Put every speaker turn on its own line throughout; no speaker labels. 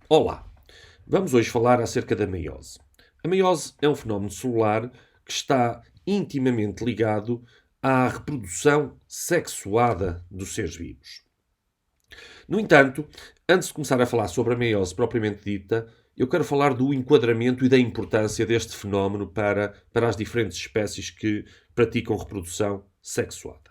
Olá, vamos hoje falar acerca da meiose. A meiose é um fenómeno celular que está intimamente ligado à reprodução sexuada dos seres vivos. No entanto, antes de começar a falar sobre a meiose propriamente dita, eu quero falar do enquadramento e da importância deste fenómeno para as diferentes espécies que praticam reprodução sexuada.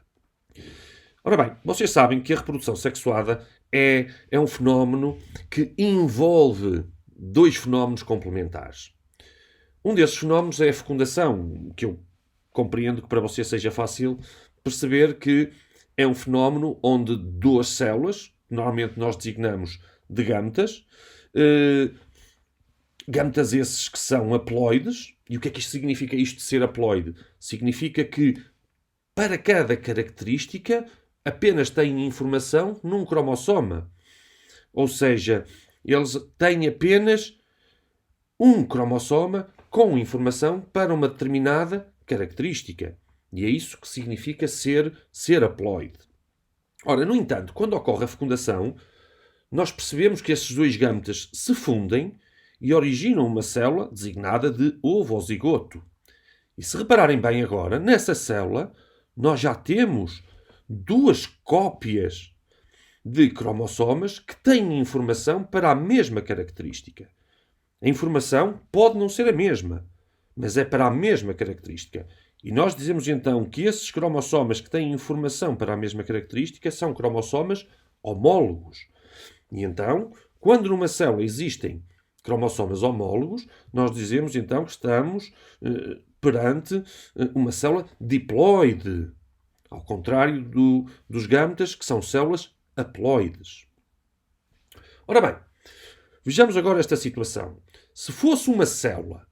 Ora bem, vocês sabem que a reprodução sexuada é um fenómeno que envolve dois fenómenos complementares. Um desses fenómenos é a fecundação, que eu compreendo que para você seja fácil perceber que é um fenómeno onde duas células, normalmente nós designamos de gametas, gametas esses que são haploides. E o que é que isto significa, isto de ser haploide? Significa que para cada característica apenas têm informação num cromossoma. Ou seja, eles têm apenas um cromossoma com informação para uma determinada característica. E é isso que significa ser haploide. Ora, no entanto, quando ocorre a fecundação, nós percebemos que esses dois gametas se fundem e originam uma célula designada de ovozigoto. E se repararem bem agora, nessa célula nós já temos duas cópias de cromossomas que têm informação para a mesma característica. A informação pode não ser a mesma, mas é para a mesma característica. E nós dizemos então que esses cromossomas que têm informação para a mesma característica são cromossomas homólogos. E então, quando numa célula existem cromossomas homólogos, nós dizemos então que estamos perante uma célula diploide, ao contrário dos gametas, que são células haploides. Ora bem, vejamos agora esta situação. Se fosse uma célula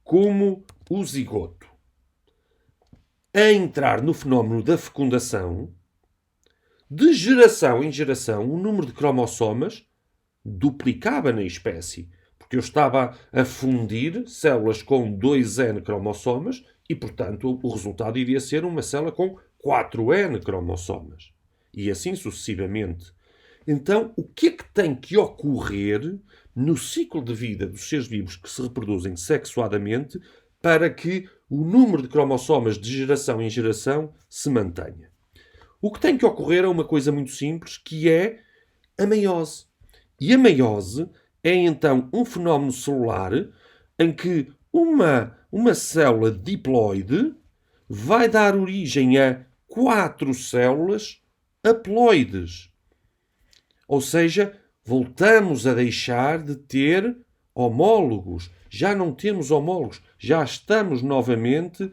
como o zigoto, a entrar no fenómeno da fecundação, de geração em geração, o número de cromossomas duplicava na espécie, porque eu estava a fundir células com 2N cromossomas e, portanto, o resultado iria ser uma célula com 4N cromossomas. E assim sucessivamente. Então, o que é que tem que ocorrer no ciclo de vida dos seres vivos que se reproduzem sexuadamente para que o número de cromossomas de geração em geração se mantenha? O que tem que ocorrer é uma coisa muito simples, que é a meiose. E a meiose é então um fenómeno celular em que uma célula diploide vai dar origem a 4 células haploides. Ou seja, voltamos a deixar de ter homólogos. Já não temos homólogos. Já estamos novamente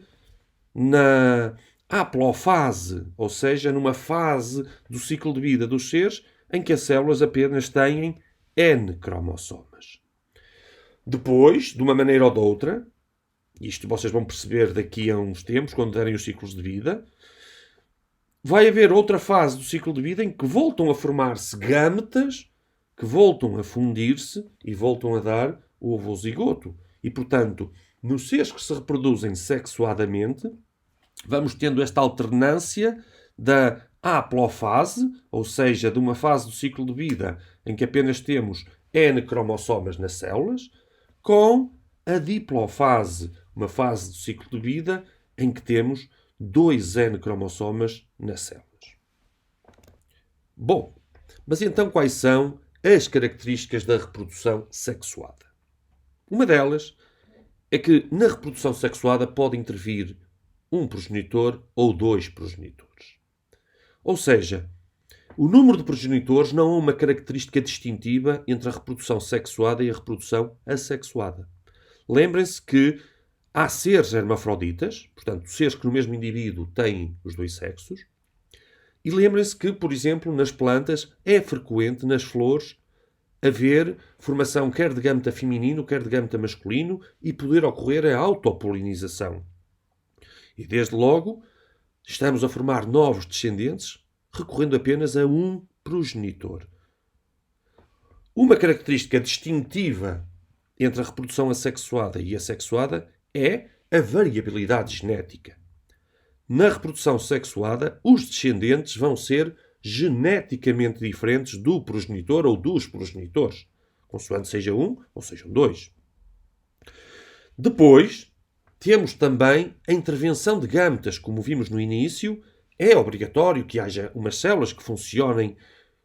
na haplofase, ou seja, numa fase do ciclo de vida dos seres em que as células apenas têm N cromossomas. Depois, de uma maneira ou de outra, isto vocês vão perceber daqui a uns tempos, quando derem os ciclos de vida, vai haver outra fase do ciclo de vida em que voltam a formar-se gametas, que voltam a fundir-se e voltam a dar o ovozigoto. E, portanto, nos seres que se reproduzem sexuadamente, vamos tendo esta alternância da haplofase, ou seja, de uma fase do ciclo de vida em que apenas temos N cromossomas nas células, com a diplofase, uma fase do ciclo de vida em que temos 2N cromossomas nas células. Bom, mas então quais são as características da reprodução sexuada? Uma delas é que na reprodução sexuada pode intervir um progenitor ou 2 progenitores. Ou seja, o número de progenitores não é uma característica distintiva entre a reprodução sexuada e a reprodução assexuada. Lembrem-se que há seres hermafroditas, portanto, seres que no mesmo indivíduo têm os dois sexos, e lembrem-se que, por exemplo, nas plantas é frequente, nas flores, haver formação quer de gâmeta feminino, quer de gâmeta masculino, e poder ocorrer a autopolinização. E desde logo estamos a formar novos descendentes recorrendo apenas a um progenitor. Uma característica distintiva entre a reprodução assexuada e assexuada é a variabilidade genética. Na reprodução sexuada, os descendentes vão ser geneticamente diferentes do progenitor ou dos progenitores, consoante seja um ou sejam dois. Depois, temos também a intervenção de gâmetas, como vimos no início. É obrigatório que haja umas células que funcionem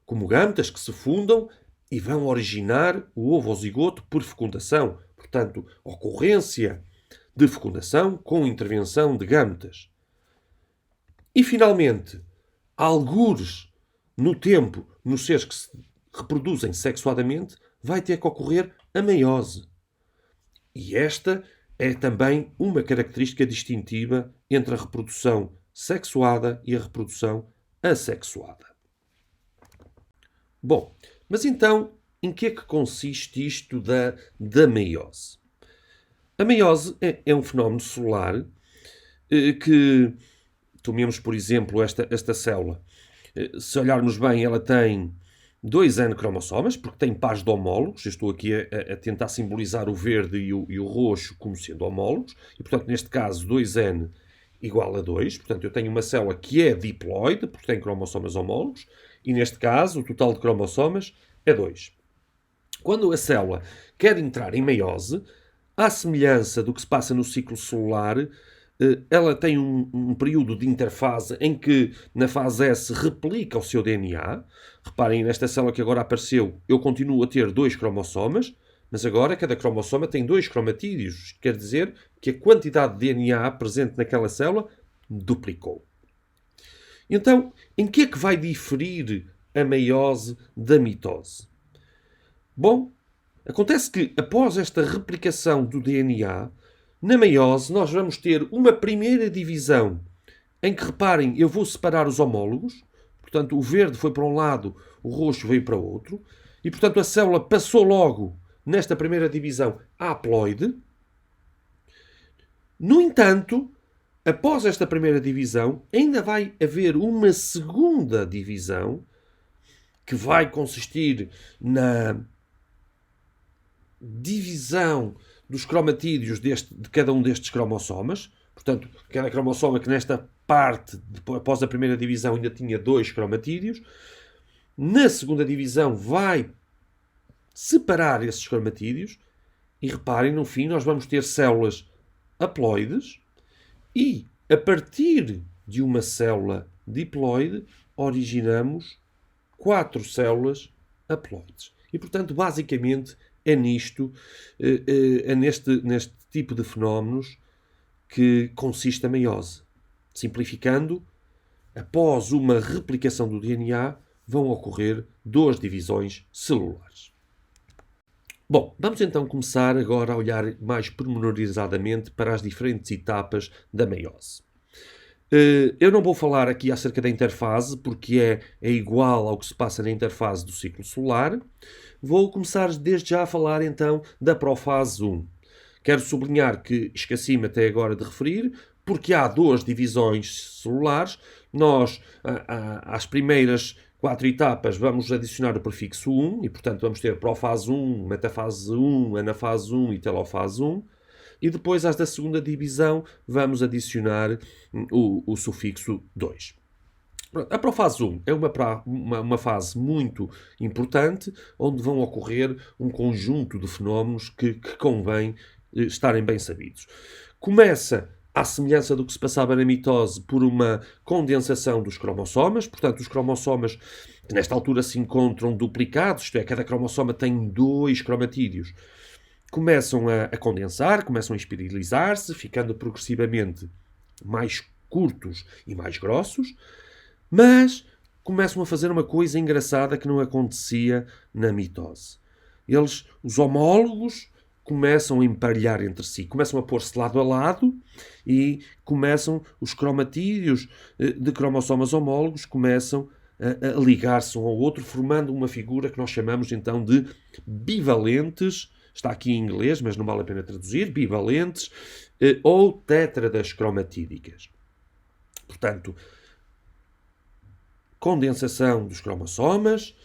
como gâmetas, que se fundam e vão originar o ovo ou zigoto por fecundação. Portanto, ocorrência de fecundação com intervenção de gâmetas. E, finalmente, algures no tempo, nos seres que se reproduzem sexuadamente, vai ter que ocorrer a meiose. E esta é também uma característica distintiva entre a reprodução sexuada e a reprodução assexuada. Bom, mas então, em que é que consiste isto da meiose? A meiose é um fenómeno celular que, tomemos por exemplo esta célula, se olharmos bem, ela tem 2 N cromossomas, porque tem pares de homólogos. Eu estou aqui a tentar simbolizar o verde e o roxo como sendo homólogos. E, portanto, neste caso, 2N igual a 2. Portanto, eu tenho uma célula que é diploide, porque tem cromossomas homólogos. E, neste caso, o total de cromossomas é 2. Quando a célula quer entrar em meiose, à semelhança do que se passa no ciclo celular, ela tem um período de interfase em que, na fase S, replica o seu DNA. Reparem, nesta célula que agora apareceu, eu continuo a ter 2 cromossomas, mas agora cada cromossoma tem 2 cromatídeos. Quer dizer que a quantidade de DNA presente naquela célula duplicou. Então, em que é que vai diferir a meiose da mitose? Bom, acontece que, após esta replicação do DNA, na meiose, nós vamos ter uma primeira divisão em que, reparem, eu vou separar os homólogos. Portanto, o verde foi para um lado, o roxo veio para o outro. E, portanto, a célula passou logo, nesta primeira divisão, à haploide. No entanto, após esta primeira divisão, ainda vai haver uma segunda divisão que vai consistir na divisão dos cromatídeos de cada um destes cromossomas. Portanto, cada cromossoma que nesta parte, após a primeira divisão, ainda tinha 2 cromatídeos. Na segunda divisão vai separar esses cromatídeos. E reparem, no fim, nós vamos ter células haploides. E, a partir de uma célula diploide, originamos 4 células haploides. E, portanto, basicamente, é neste tipo de fenómenos que consiste a meiose. Simplificando, após uma replicação do DNA, vão ocorrer 2 divisões celulares. Bom, vamos então começar agora a olhar mais pormenorizadamente para as diferentes etapas da meiose. Eu não vou falar aqui acerca da interfase, porque é igual ao que se passa na interfase do ciclo solar. Vou começar desde já a falar então da profase 1. Quero sublinhar que esqueci-me até agora de referir, porque há 2 divisões celulares. Nós, às primeiras 4 etapas, vamos adicionar o prefixo 1, e portanto vamos ter profase 1, metafase 1, anafase 1 e telofase 1. E depois, às da segunda divisão, vamos adicionar o sufixo 2. A profase 1 é uma fase muito importante, onde vão ocorrer um conjunto de fenómenos que convém estarem bem sabidos. Começa, à semelhança do que se passava na mitose, por uma condensação dos cromossomas. Portanto, os cromossomas que nesta altura se encontram duplicados, isto é, cada cromossoma tem 2 cromatídeos, começam a condensar, começam a espiralizar-se, ficando progressivamente mais curtos e mais grossos, mas começam a fazer uma coisa engraçada que não acontecia na mitose. Os homólogos, começam a emparelhar entre si, começam a pôr-se lado a lado e começam os cromatídeos de cromossomas homólogos começam a ligar-se um ao outro, formando uma figura que nós chamamos então de bivalentes. Está aqui em inglês, mas não vale a pena traduzir. Bivalentes ou tétradas cromatídicas. Portanto, condensação dos cromossomas,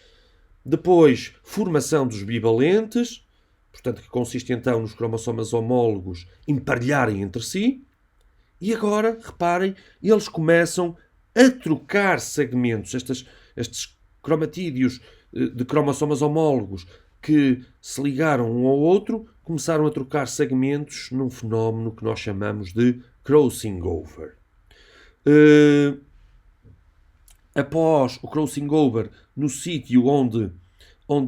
depois formação dos bivalentes, portanto, que consiste então nos cromossomas homólogos emparelharem entre si, e agora, reparem, eles começam a trocar segmentos. estes cromatídeos de cromossomas homólogos que se ligaram um ao outro, começaram a trocar segmentos num fenómeno que nós chamamos de crossing over. Após o crossing over, no sítio onde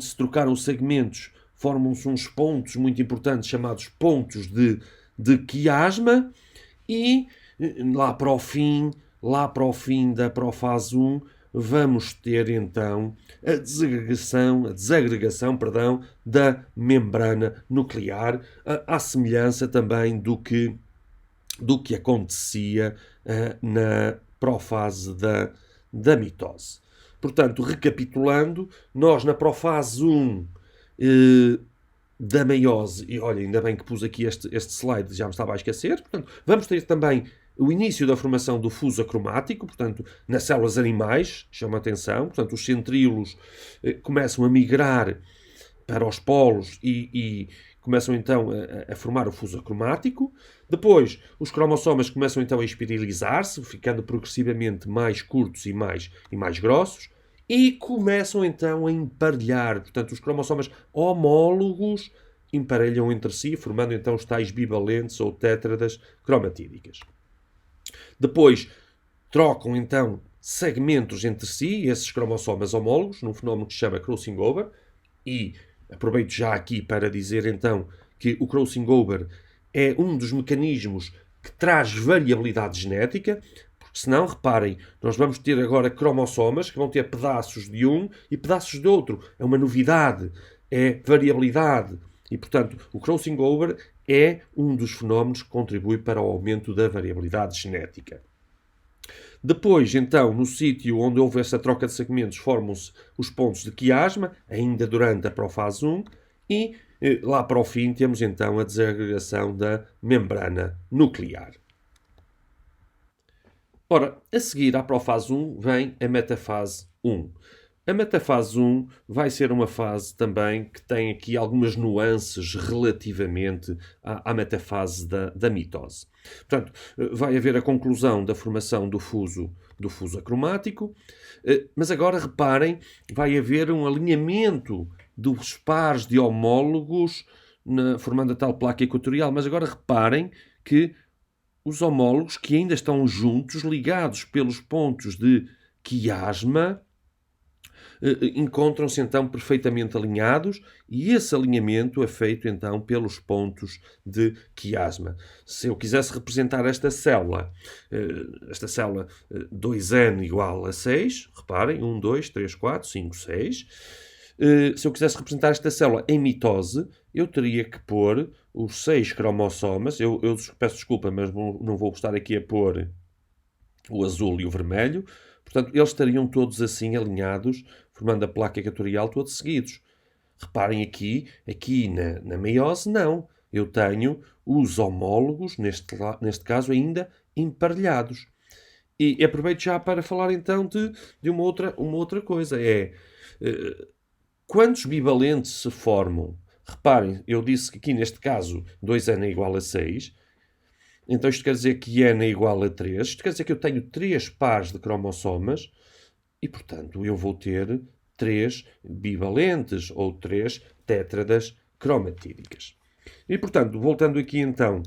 se trocaram segmentos, formam-se uns pontos muito importantes chamados pontos de quiasma, e lá para o fim da profase 1, vamos ter então a desagregação da membrana nuclear, à semelhança também do que acontecia na profase da mitose. Portanto, recapitulando, nós na profase 1 da meiose, e olha, ainda bem que pus aqui este slide, já me estava a esquecer, portanto, vamos ter também o início da formação do fuso acromático, portanto, nas células animais, chama a atenção, portanto, os centríolos começam a migrar para os polos e começam então a formar o fuso acromático. Depois, os cromossomas começam então a espiralizar-se, ficando progressivamente mais curtos e mais grossos, e começam então a emparelhar. Portanto, os cromossomas homólogos emparelham entre si, formando então os tais bivalentes ou tétradas cromatídicas. Depois, trocam então segmentos entre si, esses cromossomas homólogos, num fenómeno que se chama crossing over, e aproveito já aqui para dizer então que o crossing over é um dos mecanismos que traz variabilidade genética, porque senão, reparem, nós vamos ter agora cromossomas que vão ter pedaços de um e pedaços de outro. É uma novidade, é variabilidade. E, portanto, o crossing over é um dos fenómenos que contribui para o aumento da variabilidade genética. Depois, então, no sítio onde houve essa troca de segmentos, formam-se os pontos de quiasma, ainda durante a profase 1, e lá para o fim temos então a desagregação da membrana nuclear. Ora, a seguir à profase 1 vem a metafase 1. A metafase 1 vai ser uma fase também que tem aqui algumas nuances relativamente à metafase da mitose. Portanto, vai haver a conclusão da formação do fuso acromático, mas agora reparem, vai haver um alinhamento dos pares de homólogos formando a tal placa equatorial, mas agora reparem que os homólogos que ainda estão juntos, ligados pelos pontos de quiasma, encontram-se então perfeitamente alinhados, e esse alinhamento é feito então pelos pontos de quiasma. Se eu quisesse representar esta célula 2n igual a 6, reparem, 1, 2, 3, 4, 5, 6. Se eu quisesse representar esta célula em mitose, eu teria que pôr os 6 cromossomas. Eu peço desculpa, mas não vou estar aqui a pôr o azul e o vermelho. Portanto, eles estariam todos assim alinhados, formando a placa equatorial, todos seguidos. Reparem aqui na meiose, não. Eu tenho os homólogos, neste caso ainda, emparelhados. E aproveito já para falar então de uma outra coisa. Quantos bivalentes se formam? Reparem, eu disse que aqui neste caso 2n é igual a 6. Então isto quer dizer que n é igual a 3. Isto quer dizer que eu tenho 3 pares de cromossomas e, portanto, eu vou ter 3 bivalentes ou 3 tétradas cromatídicas. E, portanto, voltando aqui então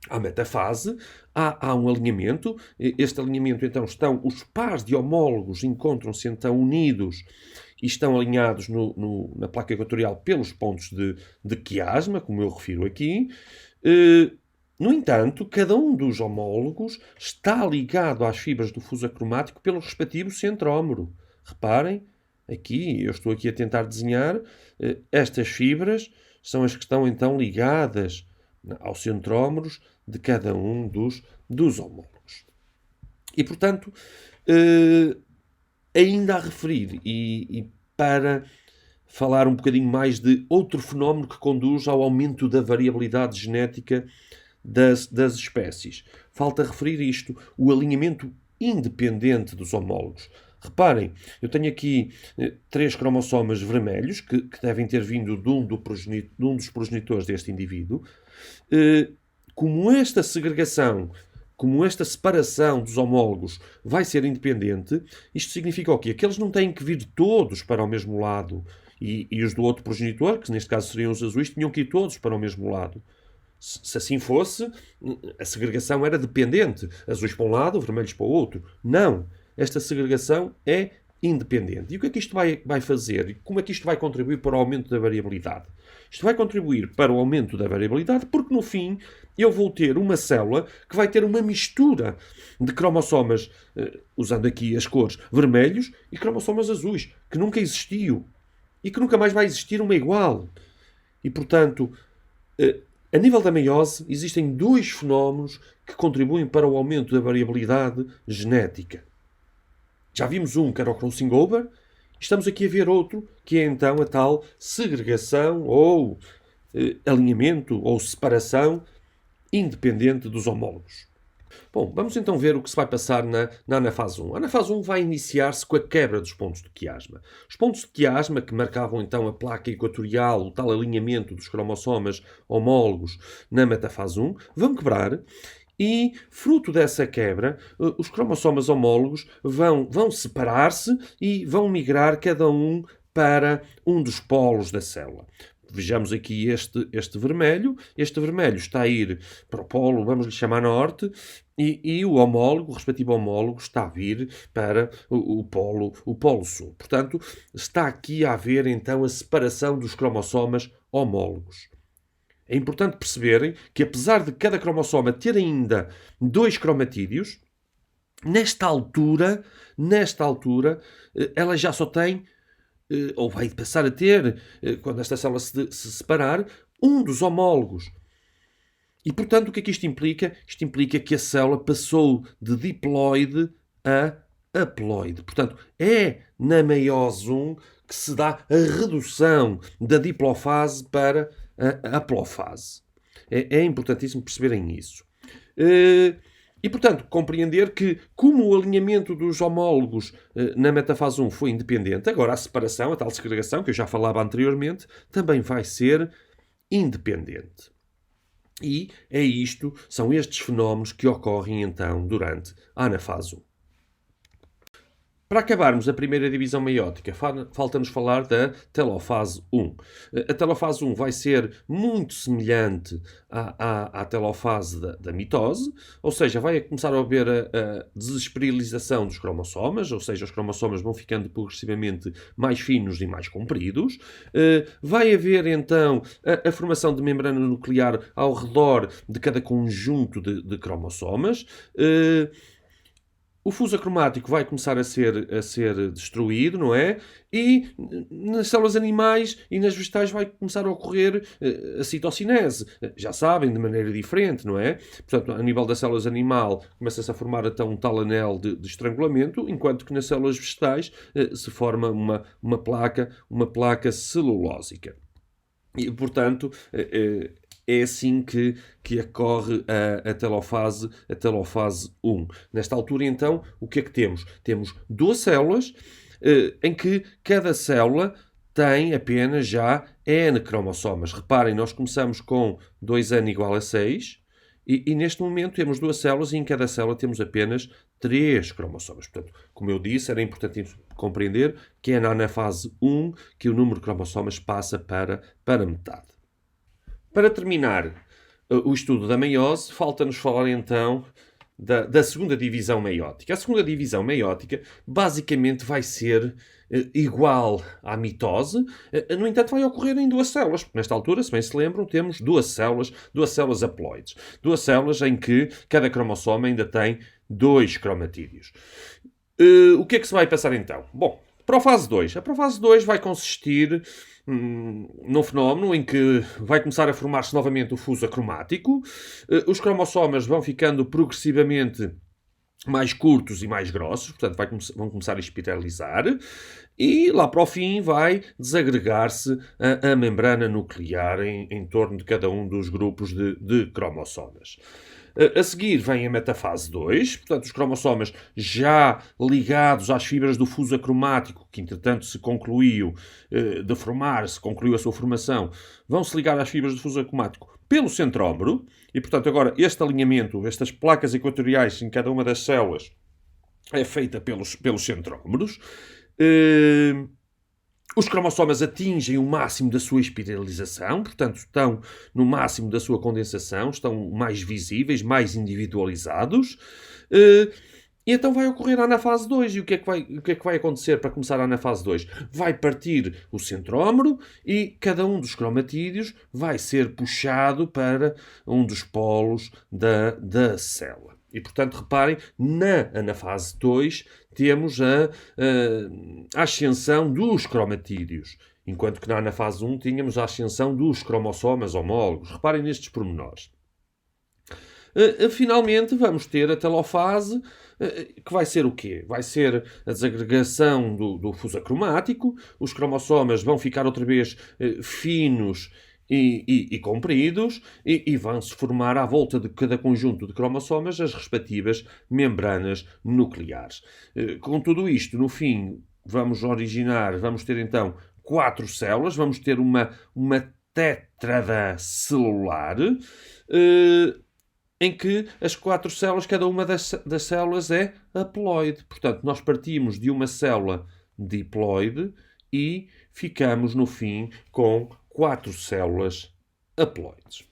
à metafase, há um alinhamento. Este alinhamento, então, os pares de homólogos encontram-se então unidos e estão alinhados na placa equatorial pelos pontos de quiasma, como eu refiro aqui. No entanto, cada um dos homólogos está ligado às fibras do fuso acromático pelo respectivo centrómero. Reparem, aqui, eu estou aqui a tentar desenhar, estas fibras são as que estão então ligadas aos centrómeros de cada um dos homólogos. E, portanto, ainda a referir, e para falar um bocadinho mais de outro fenómeno que conduz ao aumento da variabilidade genética das espécies. Falta referir isto, o alinhamento independente dos homólogos. Reparem, eu tenho aqui 3 cromossomas vermelhos que devem ter vindo de um dos progenitores deste indivíduo. Como esta segregação como esta separação dos homólogos vai ser independente, isto significa o quê? Que eles não têm que vir todos para o mesmo lado. E os do outro progenitor, que neste caso seriam os azuis, tinham que ir todos para o mesmo lado. Se assim fosse, a segregação era dependente. Azuis para um lado, vermelhos para o outro. Não. Esta segregação é independente. E o que é que isto vai fazer? E como é que isto vai contribuir para o aumento da variabilidade? Isto vai contribuir para o aumento da variabilidade porque, no fim, eu vou ter uma célula que vai ter uma mistura de cromossomas, usando aqui as cores vermelhos, e cromossomas azuis, que nunca existiu. E que nunca mais vai existir uma igual. E, portanto, a nível da meiose, existem dois fenómenos que contribuem para o aumento da variabilidade genética. Já vimos um, que era o crossing over, estamos aqui a ver outro, que é então a tal segregação ou alinhamento ou separação independente dos homólogos. Bom, vamos então ver o que se vai passar na anafase 1. A anafase 1 vai iniciar-se com a quebra dos pontos de quiasma. Os pontos de quiasma, que marcavam então a placa equatorial, o tal alinhamento dos cromossomas homólogos na metafase 1, vão quebrar e, fruto dessa quebra, os cromossomas homólogos vão separar-se e vão migrar cada um para um dos polos da célula. Vejamos aqui este vermelho. Este vermelho está a ir para o polo, vamos lhe chamar norte, e o homólogo, o respectivo homólogo, está a vir para o polo sul. Portanto, está aqui a haver então a separação dos cromossomas homólogos. É importante perceberem que, apesar de cada cromossoma ter ainda 2 cromatídeos, nesta altura, ela já só tem, ou vai passar a ter, quando esta célula se separar, um dos homólogos. E, portanto, o que é que isto implica? Isto implica que a célula passou de diploide a haploide. Portanto, é na meiose 1 que se dá a redução da diplofase para a haplofase. É importantíssimo perceberem isso. E, portanto, compreender que, como o alinhamento dos homólogos na metafase 1 foi independente, agora a separação, a tal segregação, que eu já falava anteriormente, também vai ser independente. E são estes fenómenos que ocorrem, então, durante a anafase 1. Para acabarmos a primeira divisão meiótica, falta-nos falar da telofase 1. A telofase 1 vai ser muito semelhante à telofase da mitose, ou seja, vai começar a haver a desesperilização dos cromossomas, ou seja, os cromossomas vão ficando progressivamente mais finos e mais compridos. Vai haver, então, a formação de membrana nuclear ao redor de cada conjunto de cromossomas. O fuso acromático vai começar a ser destruído, não é? E nas células animais e nas vegetais vai começar a ocorrer a citocinese. Já sabem, de maneira diferente, não é? Portanto, a nível das células animal começa-se a formar então um tal anel de estrangulamento, enquanto que nas células vegetais se forma uma placa celulósica. E, portanto, é assim que ocorre a telofase 1. Nesta altura, então, o que é que temos? Temos 2 células em que cada célula tem apenas já N cromossomas. Reparem, nós começamos com 2N igual a 6 e neste momento temos 2 células e em cada célula temos apenas 3 cromossomas. Portanto, como eu disse, era importante compreender que é na fase 1 que o número de cromossomas passa para metade. Para terminar o estudo da meiose, falta-nos falar então da segunda divisão meiótica. A segunda divisão meiótica basicamente vai ser igual à mitose, no entanto vai ocorrer em 2 células, porque nesta altura, se bem se lembram, temos 2 células haploides. 2 células em que cada cromossoma ainda tem 2 cromatídeos. O que é que se vai passar então? Bom, profase 2. A profase 2 vai consistir num fenómeno em que vai começar a formar-se novamente o fuso acromático, os cromossomas vão ficando progressivamente mais curtos e mais grossos, portanto vão começar a espiralizar, e lá para o fim vai desagregar-se a membrana nuclear em torno de cada um dos grupos de cromossomas. A seguir vem a metafase 2, portanto, os cromossomas já ligados às fibras do fuso acromático, que entretanto se concluiu de formar-se, concluiu a sua formação, vão-se ligar às fibras do fuso acromático pelo centrómero, e portanto agora este alinhamento, estas placas equatoriais em cada uma das células, é feita pelos centrómeros. Os cromossomas atingem o máximo da sua espiralização, portanto, estão no máximo da sua condensação, estão mais visíveis, mais individualizados. E então vai ocorrer a anafase 2. E o que é que vai acontecer para começar a anafase 2? Vai partir o centrómero e cada um dos cromatídeos vai ser puxado para um dos polos da célula. E, portanto, reparem, na anafase 2 temos a ascensão dos cromatídeos, enquanto que na anafase 1 tínhamos a ascensão dos cromossomas homólogos. Reparem nestes pormenores. Finalmente, vamos ter a telofase, que vai ser o quê? Vai ser a desagregação do fuso acromático, os cromossomas vão ficar outra vez finos e compridos, e vão-se formar à volta de cada conjunto de cromossomas as respectivas membranas nucleares. Com tudo isto, no fim, vamos ter então 4 células, vamos ter uma tétrada celular, em que as 4 células, cada uma das células é haploide. Portanto, nós partimos de uma célula diploide e ficamos, no fim, com 4 células haploides.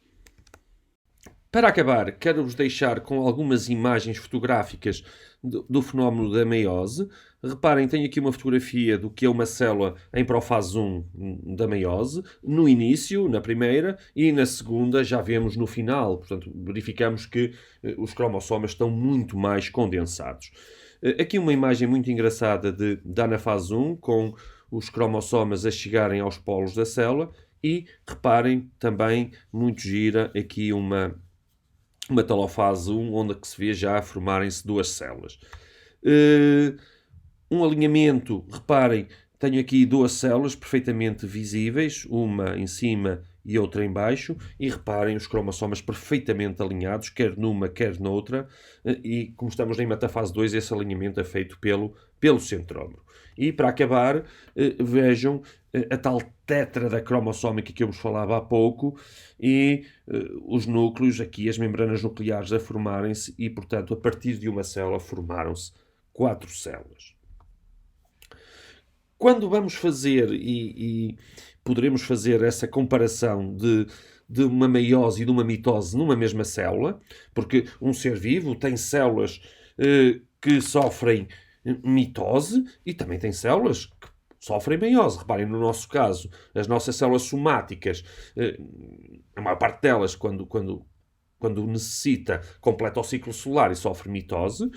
Para acabar, quero-vos deixar com algumas imagens fotográficas do fenómeno da meiose. Reparem, tenho aqui uma fotografia do que é uma célula em profase 1 da meiose, no início, na primeira, e na segunda já vemos no final. Portanto, verificamos que os cromossomas estão muito mais condensados. Aqui uma imagem muito engraçada da anafase 1, com os cromossomas a chegarem aos polos da célula, e reparem também, muito gira, aqui uma telofase 1, onde que se vê já formarem-se 2 células. Um alinhamento, reparem, tenho aqui 2 células perfeitamente visíveis, uma em cima e outra em baixo, e reparem os cromossomas perfeitamente alinhados, quer numa, quer noutra, e como estamos em metafase 2, esse alinhamento é feito pelo centrómero. E para acabar, vejam a tal tétrada cromossómica que eu vos falava há pouco, e os núcleos, aqui as membranas nucleares a formarem-se, e portanto a partir de uma célula formaram-se 4 células. Quando vamos fazer, e poderemos fazer essa comparação de uma meiose e de uma mitose numa mesma célula, porque um ser vivo tem células que sofrem mitose e também tem células que sofrem meiose. Reparem, no nosso caso, as nossas células somáticas, a maior parte delas, quando necessita, completa o ciclo solar e sofre mitose.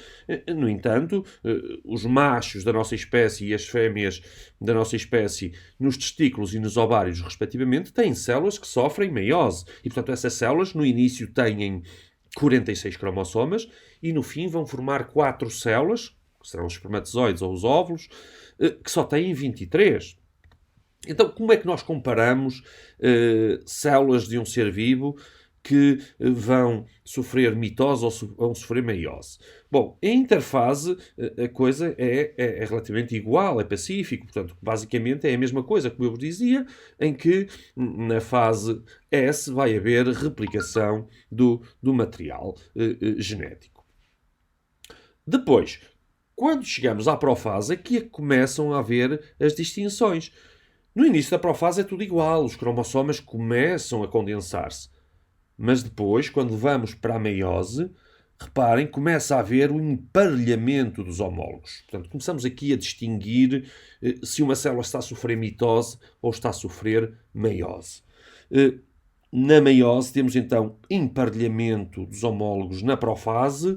No entanto, os machos da nossa espécie e as fêmeas da nossa espécie, nos testículos e nos ovários, respectivamente, têm células que sofrem meiose. E, portanto, essas células, no início, têm 46 cromossomas e, no fim, vão formar 4 células, que serão os espermatozoides ou os óvulos, que só têm 23. Então, como é que nós comparamos células de um ser vivo que vão sofrer mitose ou vão sofrer meiose? Bom, em interfase a coisa é relativamente igual, é pacífico, portanto, basicamente é a mesma coisa, como eu vos dizia, em que na fase S vai haver replicação do material genético. Depois, quando chegamos à profase, aqui é que começam a haver as distinções. No início da profase é tudo igual, os cromossomas começam a condensar-se. Mas depois, quando vamos para a meiose, reparem, começa a haver o emparelhamento dos homólogos. Portanto, começamos aqui a distinguir se uma célula está a sofrer mitose ou está a sofrer meiose. Na meiose temos então emparelhamento dos homólogos na profase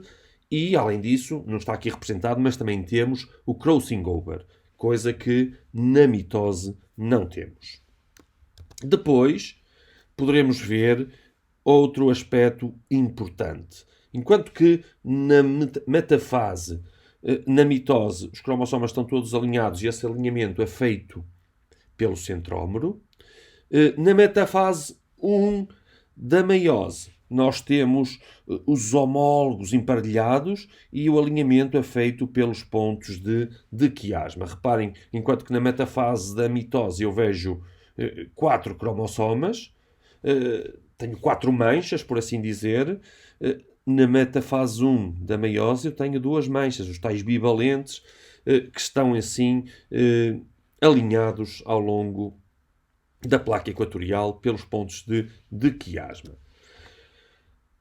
e, além disso, não está aqui representado, mas também temos o crossing over, coisa que na mitose não temos. Depois, poderemos ver outro aspecto importante. Enquanto que na metafase, na mitose, os cromossomas estão todos alinhados e esse alinhamento é feito pelo centrómero, na metafase 1 da meiose, nós temos os homólogos emparelhados e o alinhamento é feito pelos pontos de quiasma. Reparem, enquanto que na metafase da mitose eu vejo 4 cromossomas, tenho 4 manchas, por assim dizer. Na metafase 1 da meiose eu tenho 2 manchas, os tais bivalentes, que estão assim alinhados ao longo da placa equatorial pelos pontos de quiasma.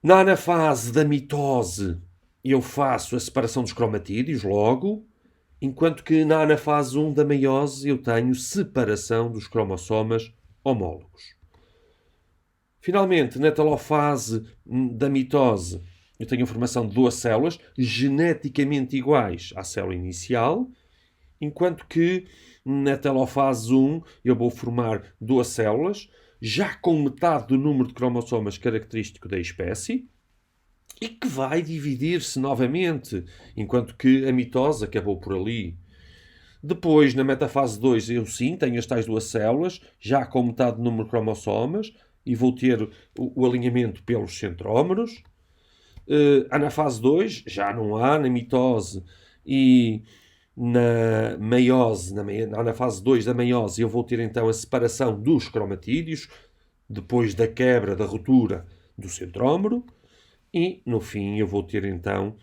Na anafase da mitose eu faço a separação dos cromatídeos logo, enquanto que na anafase 1 da meiose eu tenho separação dos cromossomas homólogos. Finalmente, na telofase da mitose, eu tenho a formação de 2 células geneticamente iguais à célula inicial, enquanto que na telofase 1 eu vou formar 2 células, já com metade do número de cromossomas característico da espécie, e que vai dividir-se novamente, enquanto que a mitose acabou por ali. Depois, na metafase 2, eu sim tenho as tais 2 células, já com metade do número de cromossomas, e vou ter o alinhamento pelos centrómeros. Na fase 2, já não há na mitose, e na meiose, na fase 2 da meiose, eu vou ter então a separação dos cromatídeos, depois da quebra, da ruptura do centrómero, e no fim eu vou ter então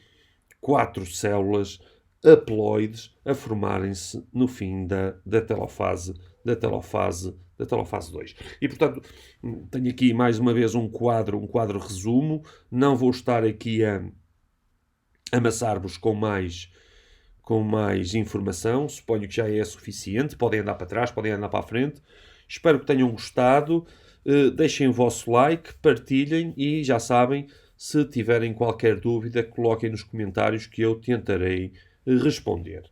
4 células haploides a formarem-se no fim da telofase 2. E, portanto, tenho aqui mais uma vez um quadro resumo. Não vou estar aqui a amassar-vos com mais informação. Suponho que já é suficiente. Podem andar para trás, podem andar para a frente. Espero que tenham gostado. Deixem o vosso like, partilhem e já sabem, se tiverem qualquer dúvida, coloquem nos comentários que eu tentarei responder.